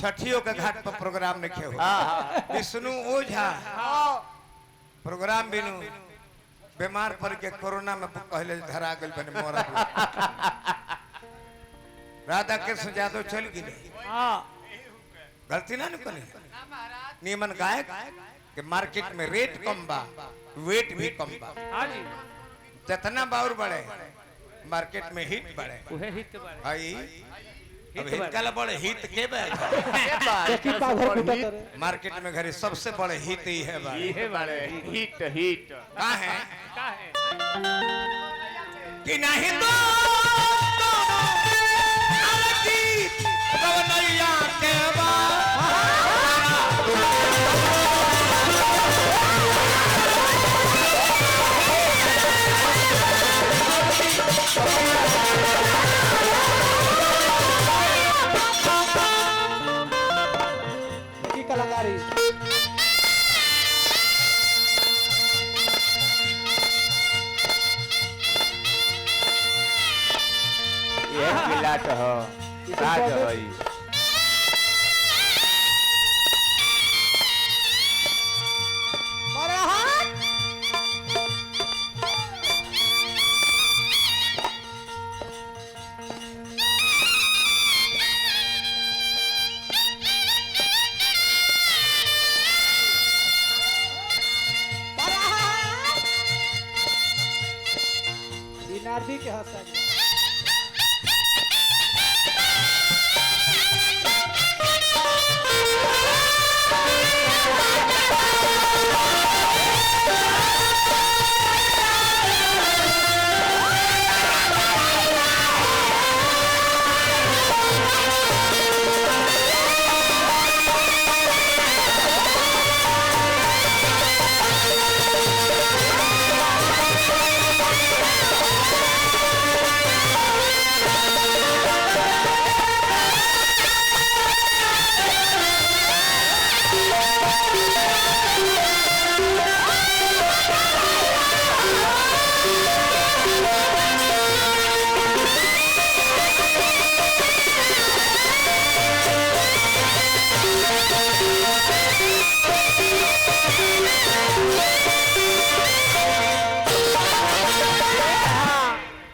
छठियों के घाट पर प्रोग्राम लिखे हो विष्णु ओझा प्रोग्राम बिनु बीमार पड़ के कोरोना में पहले धरा गल बने मोरा राधा कृष्ण यादव चल गए गलती ना करी नीमन गायक के मार्केट में रेट कम बा वेट भी कम बा जितना बाउर बढ़े मार्केट में हिट बढ़े आई अब हिट काला बड़े हिट के बे मार्केट में घरे सबसे बड़े हिट ही है बा हिट हिट का है कि नहीं तो अलगी कवनैया के बा कलाकारी ये मिलाट हो राज होई नारदी के हंसा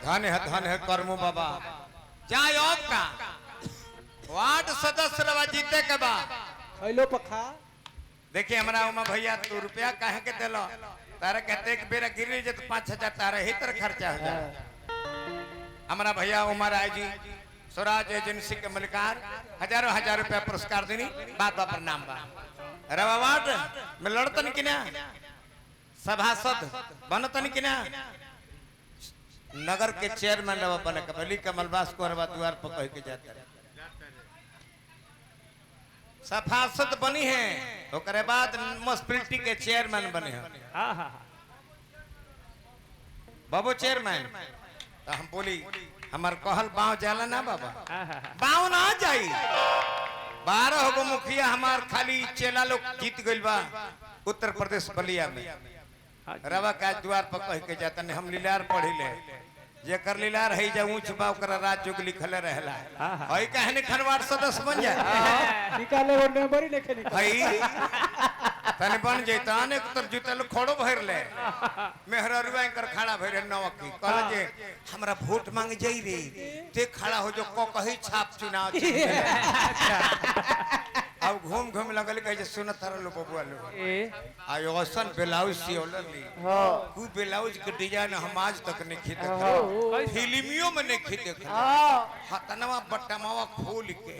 धन है कर्मो बाबा चाहे आप का वार्ड सदस्य रवा जीते के बा खैलो पखा देखिए हमारा उमा भैया तू रुपया काहे के देलो तारे कहते एक बेरा गिरी जे तो 5000 तारे ही तर खर्चा हो जाए हमारा भैया उमा राय जी स्वराज एजेंसी के मलिकार हजारों हजार रुपया पुरस्कार देनी बात पर नाम बा रवा वार्ड में लड़तन कि ना सभासद बनतन कि ना नगर के चेयरमैन रवा बने कबली कमलबास को रवा द्वार पर कह के जाता सभासद बनी है ओकरे बाद म्युनिसिपैलिटी के चेयरमैन बने हैं बाबू चेयरमैन तो हम बोली हमार कहल बाव जाला ना बाबा बाव ना जाई 12 गो मुखिया हमार खाली चेला लोग जीत गइल बा उत्तर प्रदेश बलिया में रवा का द्वार पर कह के जाता हम लीलार पढ़िले जेकर लीलार है जा ऊंच बा ओकरा राज जोग लिखले रहला हई कहने खनवार सदस्य बन जाए निकाले वो नंबर ही लिखे हई तने बन जैता अनेक तर जुतल खोड़ो भर ले मेहररुआ कर खड़ा भरे नवकी कहल जे हमरा वोट मांग जाई रे ते खड़ा हो जो को कही छाप चुनाव अब घूम घूम लगल कहे सुनत लो बबुआ लो आयो असन ब्लाउज सियोलनी कु ब्लाउज के डिजाइन हम आज तक नहीं खींचे फिल्मियों में नहीं खींचे हतनवा बटमावा खोल के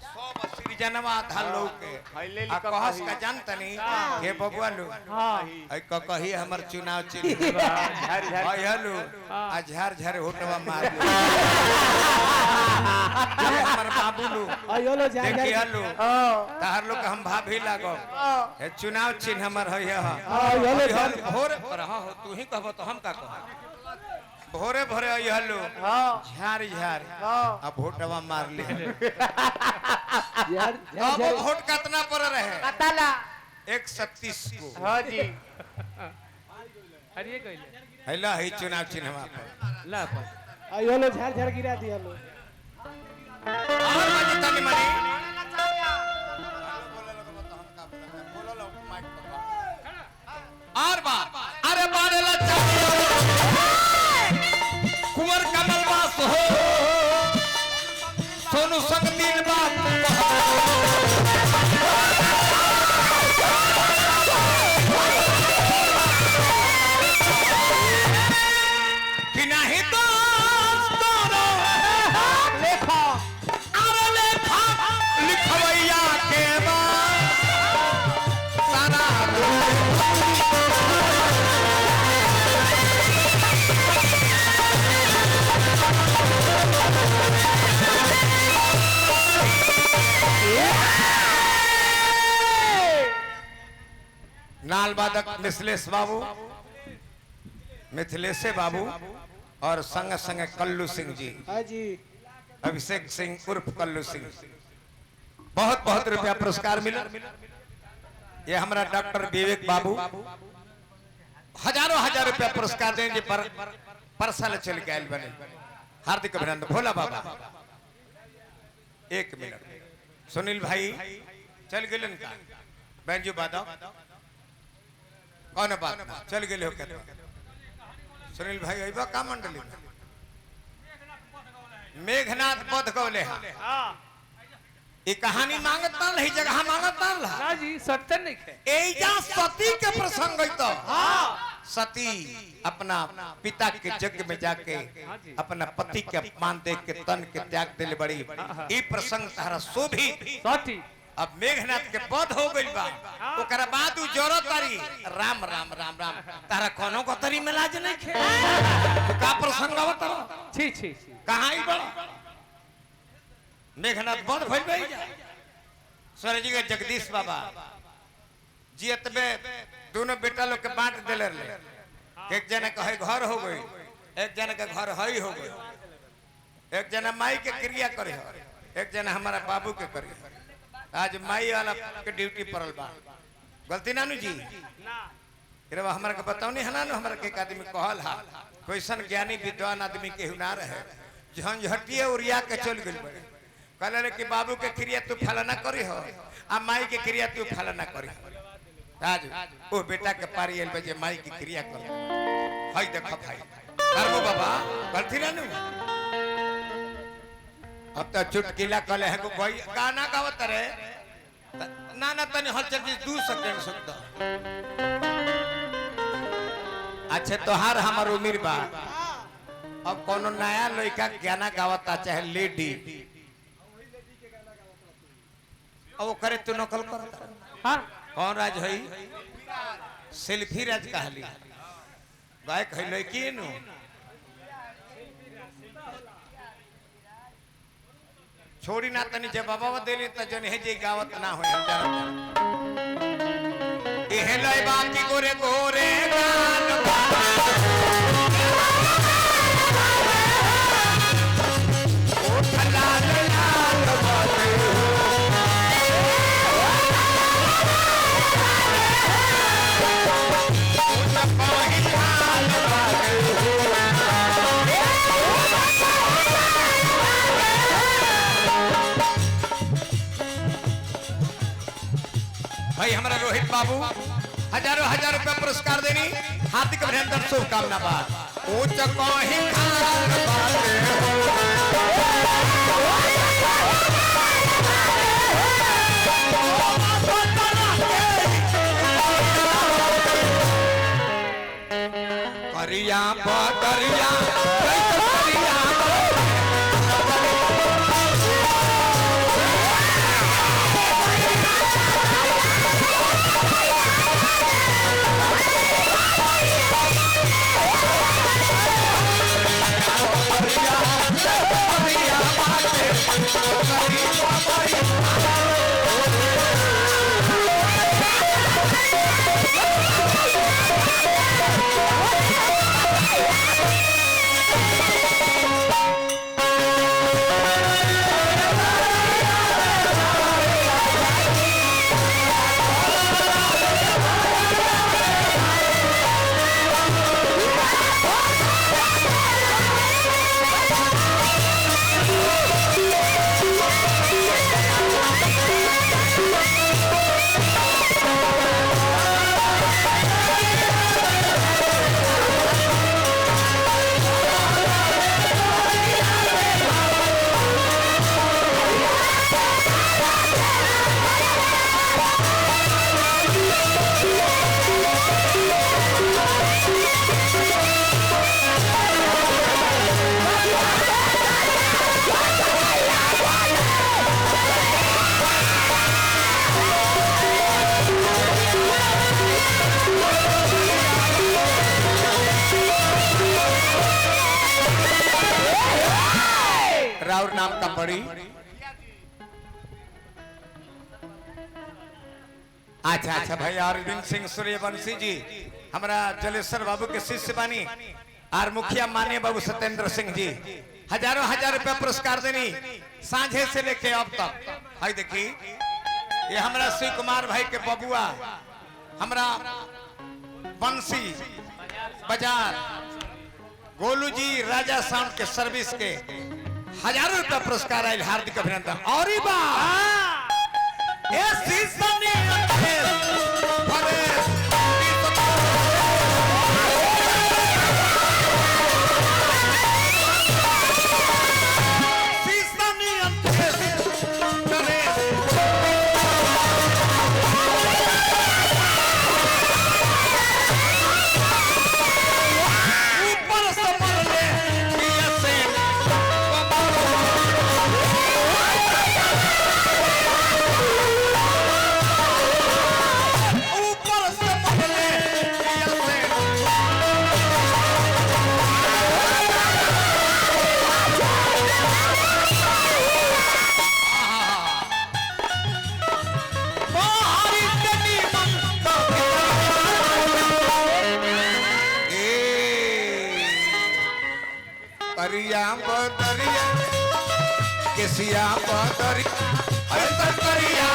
सब सृजनवा था लोग के आ कहस का जानतनी के बबुआ लो आई क कही हमर चुनाव चिन्ह आई हेलो आ झार झार होटवा मार ये हमर बाबू लो आयो लो जा देखि हेलो तार लोग हम भाभी लागो हे चुनाव चिन्ह हमर है आयो लो भोर पर हां तू ही कहबो तो हम का कह भोरे भोरे आई हेलो झार झार अब वोटवा मार ले यार अब वोट कितना पर रहे कताला 136 को हां जी हरिये कहले हैला है चुनाव चिन्ह पर ला पर यो लो झाड़ झाड़ गिरा दिया लो और बाजी तनी मनी और बात अरे बारेला कुंवर कमल वास हो सोनू संग तीन बात कि नहीं तो लेखा अरे लेखा लिखवैया के बाद सारा नाल वादक मिथिलेश बाबू और संग संग कल्लू सिंह जी हाँ जी अभिषेक सिंह उर्फ कल्लू सिंह बहुत बहुत रुपया पुरस्कार मिला ये हमारा डॉक्टर विवेक बाबू हजारों हजार रुपया पुरस्कार देंगे पर परसल चल के आयल बने हार्दिक अभिनंदन भोला बाबा 1 मिनट सुनील भाई चल गए का बैंजू बादा कौन बात ना चल गए हो कहते सुनील भाई अबा का मंडली मेघनाथ पद गौले ये कहानी मांगत ना रही जगह मांगत ना रहा ना जी सत्य नहीं है एजा सती के प्रसंग है तो सती अपना पिता के यज्ञ में जाके अपना पति के अपमान देख के तन के त्याग दिल बड़ी ई प्रसंग तारा शोभी सती अब मेघनाथ के पद हो गइल बा ओकरा बाद उ जोरो तारी राम राम राम राम तारा कोनो को तरी में लाज नहीं खे तो का प्रसंग आवत छी छी छी कहां ही बड़ा मेघनाथ पद भइल बई सूर्य जी के जगदीश बाबा जियत में दोनों बेटा लोग के बांट देले रहे एक जना के घर हो गई एक जना के घर हई हो गई एक जना माई के क्रिया करे एक जना हमारा बाबू के करे आज माई वाला के ड्यूटी पड़ल बा गलती नानू जी रे हमारा के बताओ नहीं है ना हमारा के एक आदमी कहल हा कोईसन ज्ञानी विद्वान आदमी के हुनार है झंझटिए उड़िया के चल गइल बड़े कहले रे कि बाबू के क्रिया तू फलाना करी हो आ माई के क्रिया तू फलाना करी आज ओ बेटा के पारी एल बजे माई की क्रिया कर हई देख भाई करबो बाबा गलती नानू अब तो चुटकिला कले है को कोई गाना गावत रे ना ना तने हलचल जी 2 सेकंड सुनता अच्छा तोहार हमर उम्र बा अब कोनो नया लड़का गाना गावता चाहे लेडी अब करे तू नकल करता हां कौन राज हई सेल्फी राज कहली गायक है लड़की नु छोड़ी ना तनी जब बाबा देली त जन है जे गावत ना होय ए हेलै बाकी गोरे गोरे गान ओ लाल लाल बाते ओ पाही लाल बाते भाई हमारा रोहित बाबू हजारों हजार रुपया पुरस्कार देनी हार्दिक अभिनंदन शुभकामना बात ऊंच कहीं खान करिया करिया राउर नाम का पड़ी। अच्छा अच्छा भैया अरविंद सिंह सूर्यवंशी जी हमारा जलेश्वर बाबू के शिष्य बानी और मुखिया माननीय बाबू सत्येंद्र सिंह जी हजारों हजार रुपया पुरस्कार देनी सांझे से लेके अब तक। हाय देखी ये हमारा शिव कुमार भाई के बबुआ हमारा बंसी बाजार गोलू जी राजा साउंड के सर्विस के हजारों रुपया पुरस्कार आये। हार्दिक अभिनंदन। और ही करिया बदरिया केसिया बदरिया अरे करिया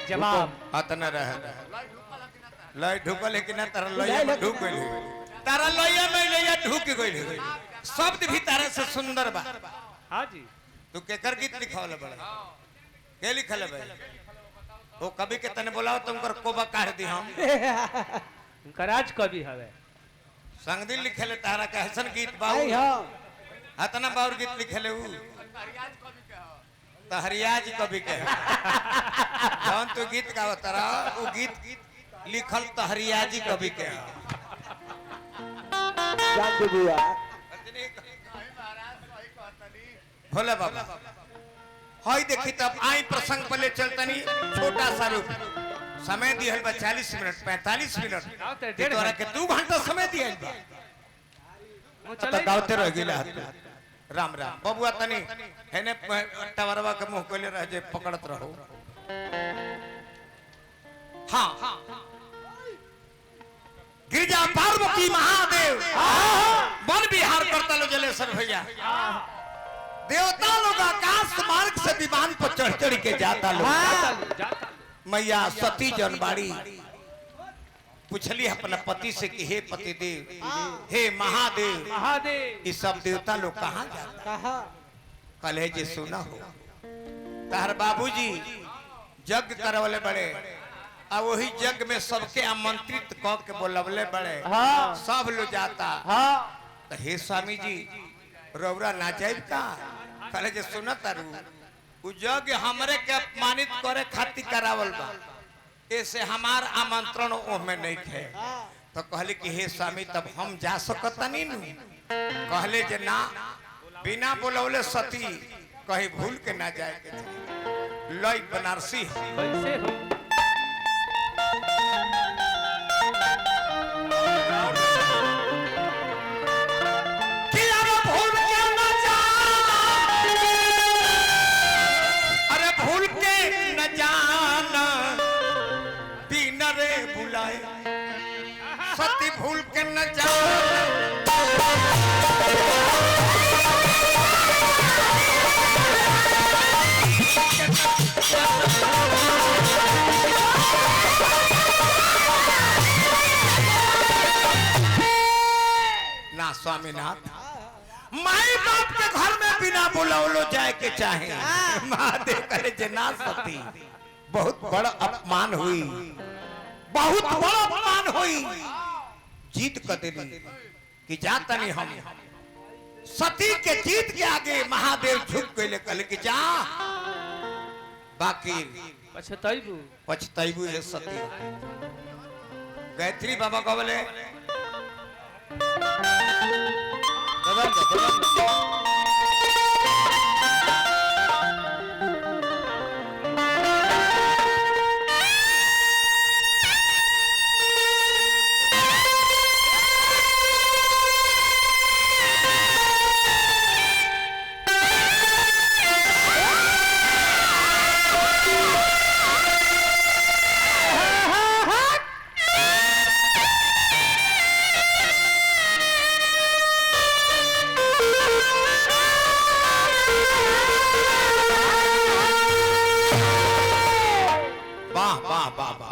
जवाब अतना रहे लय ढुकल लेकिन तारा लय ढुक गइल तारा लय में लय ढुक गइल शब्द भी तारा से सुंदर बा। हां जी तू केकर गीत लिखावले बड़ा के लिखले बे वो कभी के तने बोलाओ तुमकर कोबा काट दी हम उनका राज कवि हवे संगदिल लिखले तारा के हसन गीत बाऊ अतना बाउर गीत लिखले उ तहरियाज कभी के जौन तू गीत गाव तारा वो गीत लिखल तहरियाजी कभी के भोले बाबा हई देखी तब आई प्रसंग पहले चलतनी छोटा सा रूप समय दिहल बा 40 मिनट 45 मिनट तोरा के 2 घंटा समय दिहल बा त गावते रह गेला राम राम बबुआ तनी हेने टवरवा के मुंह कोले रह जे पकड़त रहो। हां गिरजा पार्वती महादेव वन विहार करता लो जलेश्वर भैया देवता लोग आकाश मार्ग से विमान पर चढ़ चढ़ के जाता लोग मैया सती जनबाड़ी पूछली अपना पति से कि हे पति देव हे महादेव महादेव ये सब देवता लोग कहाँ जाता कल जे सुना हो तार बाबूजी यज्ञ करवले बड़े आ वही यज्ञ में सबके आमंत्रित क के बोलवले बड़े सब लोग जाता तो हे स्वामी जी रौरा ना जाए का कल जे सुना तारू उ यज्ञ हमरे के अपमानित करे खातिर करावल बा ऐसे हमार आमंत्रण ओमे नहीं थे तो कहले कि हे स्वामी तब हम जा सकता नहीं नु कहले जे ना बिना बोलौले सती कहीं भूल के ना जाए के लई बनारसी कैसे हो सती भूल के न जा ना स्वामीनाथ माई बाप के घर में बिना बुलावलो जाए के चाहे महादेव करे जे ना सती बहुत बड़ा अपमान हुई बहुत बड़ा अपमान हुई जीत कर देली कि जाता नहीं हम सती के जीत के आगे महादेव झुक गए कहले कि जा बाकी पछतैबू पछतैबू है सती। गायत्री बाबा को बोले वाह वाह वाह वाह।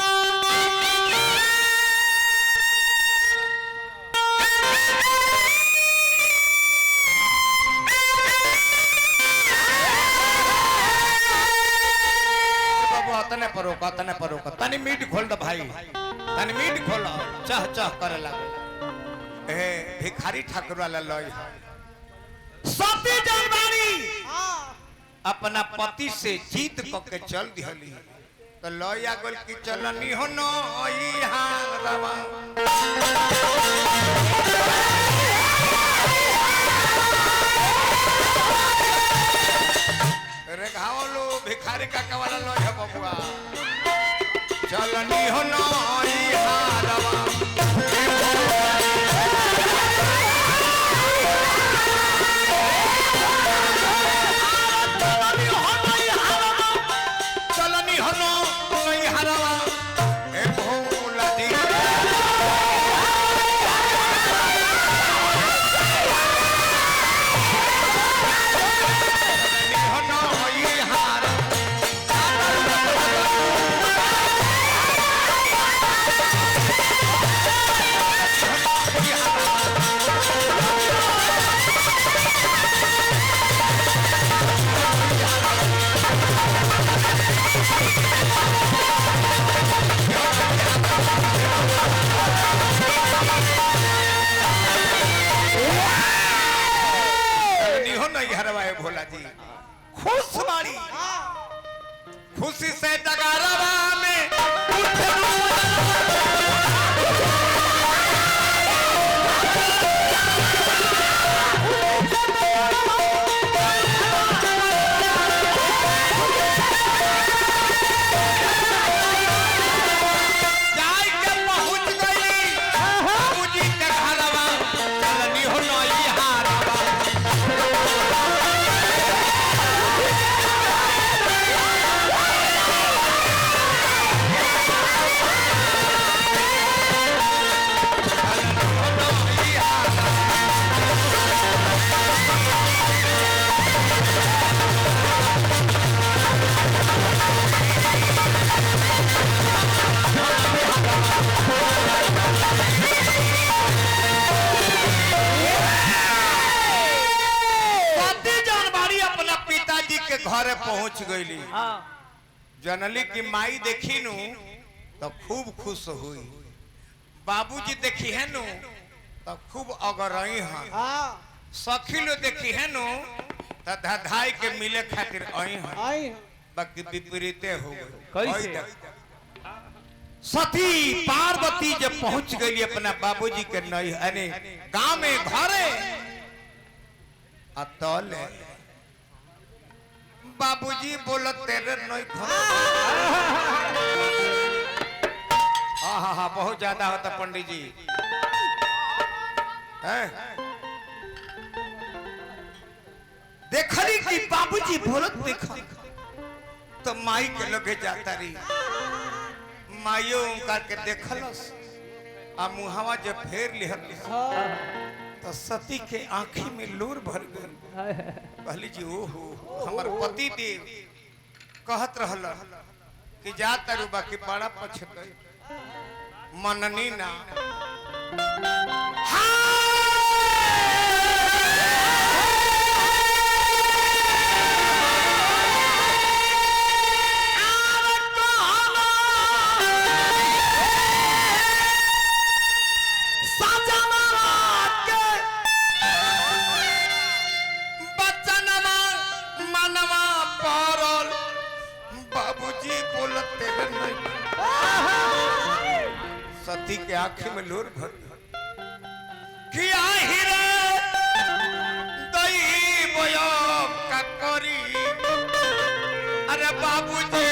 तने परो तनी मीट खोल दो भाई, तनी मीट खोलो। चह चह करे लगे ए भिखारी ठाकुर वाला लय सती जनवाणी अपना पति से जीत के चल दिहली तो लया गोल की चलनी हो नो हारवा रे घावलो भिखारी का कवाला लय है बबुआ चलनी हो नो हारवा भोला जी खुश बाड़ी खुशी से जगारवा में घरे पहुंच गईली जनली की माई देखी नु तो खूब खुश हुई बाबूजी देखी है नु तो खूब अगरई है सखी लो देखी है नु तो धधाई के मिले खातिर आई है बाकी विपरीते हो गई सती पार्वती जब पहुंच गई अपना बाबूजी के नई अने गांव में घरे अतल बाबूजी बोलत तेरे नहीं हाँ बहुत ज्यादा होता पंडित जी देखली कि बाबूजी बोलत देखा तो माई के लगे जाता रही माइयो उनका के देखलस आ मुहावा जब फेर लिहल तो सती के आंखी में लोर भर गई कहली जी ओहो हमर पति देव कहत रहल कि जा तारू बाकी बड़ा पछतई मननी ना मनवा पारल बाबूजी बोलते नहीं सती के आंखें में लोर भर कि आहिरे दई बयम का करी अरे बाबूजी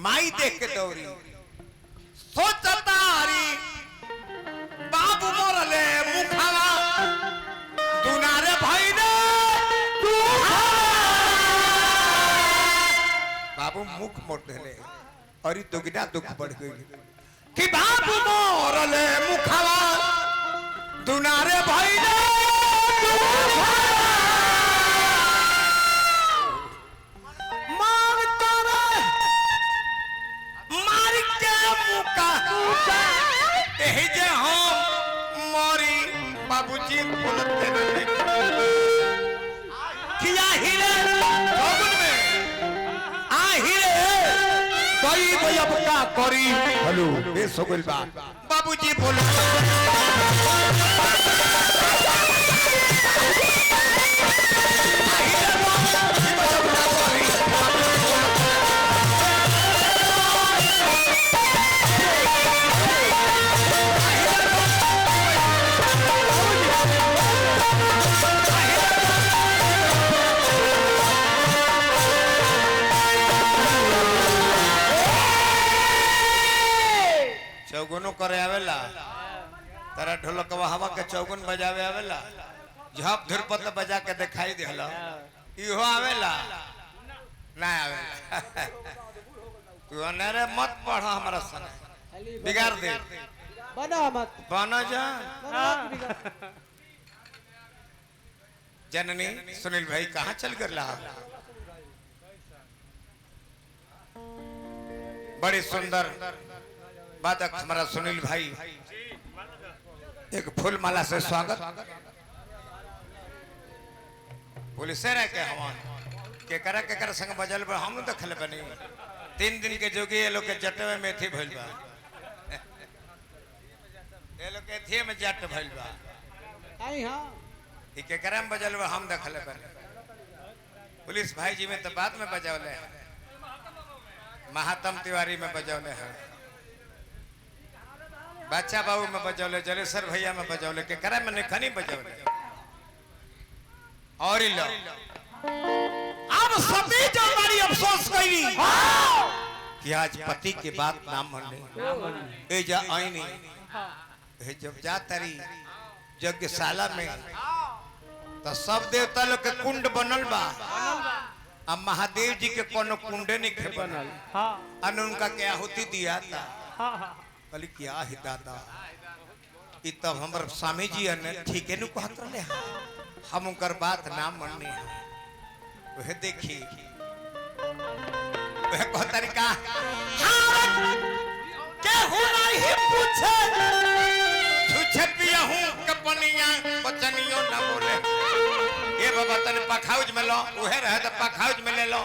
माई देख के दौड़ी सोचतारी बाबू मोरले मुखावा दुनारे भाई ने बाबू मुख मोड़ देले और तो गिना दुख बढ़ गई कि बाबू मोरले मुखावा दुनारे भाई ने बाबूजी बोलते रहे किया हिले जोगुन में आ हिले कोई कोई अब क्या करी हेलो बेस हो गई बात बाबूजी बोले चौगुनो करे आवेला तारा ढोलकवा हवा के चौगुन बजावे आवेला झप धुरपत बजा के दिखाई देला इहो आवेला ना आवेला तू अनरे मत पढ़ हमरा संग बिगाड़ दे बना मत बना जा बिगाड़ जननी सुनील भाई कहाँ चल कर रहा बड़ी सुंदर बादक हमारा सुनील भाई एक फूल माला से स्वागत पुलिस रह के हवन के करा संग बजल बा हम देखल बनी 3 दिन के जोगी ये लोग के जट में मेथी भइल बा ये लोग के थी में जट भइल बा आई हां ई के करा में बजल बा हम देखल बनी पुलिस भाई जी में तो बाद में बजावले महात्म तिवारी में बजावले है बच्चा बाबू में बजौले जलेसर भैया में बजौले के करे में निखनी बजौले और ही लो अब सभी जो बड़ी अफसोस करी कि आज पति की बात ना माने ए जा आई नहीं ए जब जा तरी यज्ञशाला में तो सब देवता लोग के कुंड बनल बा अब महादेव जी के कोनो कुंडे नहीं खे बनल हां अन उनका क्या आहुति दिया था हां हां कली क्या ही दादा ई तब हमर स्वामी जी ने ठीक है नु कहत रहले हम उनकर बात ना माननी है वह देखी वह को तरीका के हो नहीं पूछे छुछे पिया हूं कपनिया बचनियो ना बोले ये बाबा तने पखाउज में लो उहे रहे तो पखाउज में ले लो